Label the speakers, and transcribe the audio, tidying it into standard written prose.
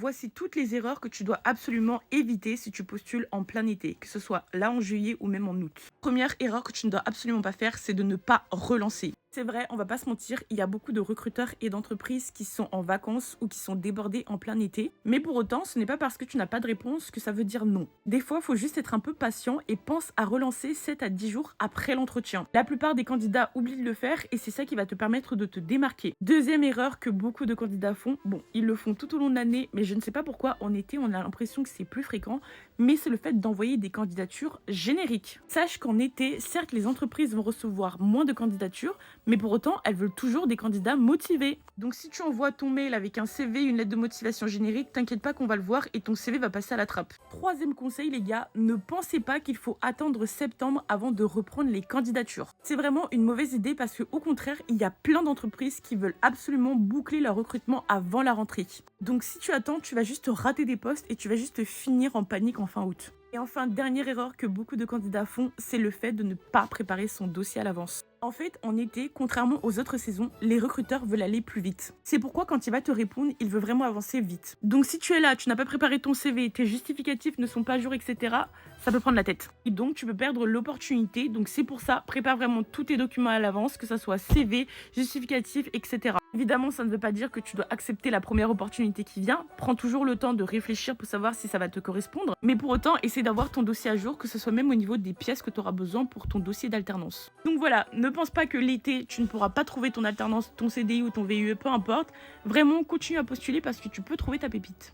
Speaker 1: Voici toutes les erreurs que tu dois absolument éviter si tu postules en plein été, que ce soit là en juillet ou même en août. Première erreur que tu ne dois absolument pas faire, c'est de ne pas relancer. C'est vrai, on va pas se mentir, il y a beaucoup de recruteurs et d'entreprises qui sont en vacances ou qui sont débordés en plein été. Mais pour autant, ce n'est pas parce que tu n'as pas de réponse que ça veut dire non. Des fois, il faut juste être un peu patient et pense à relancer 7 à 10 jours après l'entretien. La plupart des candidats oublient de le faire et c'est ça qui va te permettre de te démarquer. Deuxième erreur que beaucoup de candidats font, bon, ils le font tout au long de l'année, mais je ne sais pas pourquoi en été, on a l'impression que c'est plus fréquent, mais c'est le fait d'envoyer des candidatures génériques. Sache qu'en été, certes, les entreprises vont recevoir moins de candidatures, mais pour autant, elles veulent toujours des candidats motivés. Donc si tu envoies ton mail avec un CV, une lettre de motivation générique, t'inquiète pas qu'on va le voir et ton CV va passer à la trappe. Troisième conseil les gars, ne pensez pas qu'il faut attendre septembre avant de reprendre les candidatures. C'est vraiment une mauvaise idée parce que au contraire, il y a plein d'entreprises qui veulent absolument boucler leur recrutement avant la rentrée. Donc si tu attends, tu vas juste rater des postes et tu vas juste finir en panique en fin août. Et enfin, dernière erreur que beaucoup de candidats font, c'est le fait de ne pas préparer son dossier à l'avance. En fait, en été, contrairement aux autres saisons, les recruteurs veulent aller plus vite. C'est pourquoi quand il va te répondre, il veut vraiment avancer vite. Donc si tu es là, tu n'as pas préparé ton CV, tes justificatifs ne sont pas à jour, etc., ça peut prendre la tête. Et donc tu peux perdre l'opportunité. Donc c'est pour ça, prépare vraiment tous tes documents à l'avance, que ça soit CV, justificatif, etc. Évidemment, ça ne veut pas dire que tu dois accepter la première opportunité qui vient. Prends toujours le temps de réfléchir pour savoir si ça va te correspondre. Mais pour autant, essaie d'avoir ton dossier à jour, que ce soit même au niveau des pièces que tu auras besoin pour ton dossier d'alternance. Donc voilà, ne pense pas que l'été, tu ne pourras pas trouver ton alternance, ton CDI ou ton VUE, peu importe. Vraiment, continue à postuler parce que tu peux trouver ta pépite.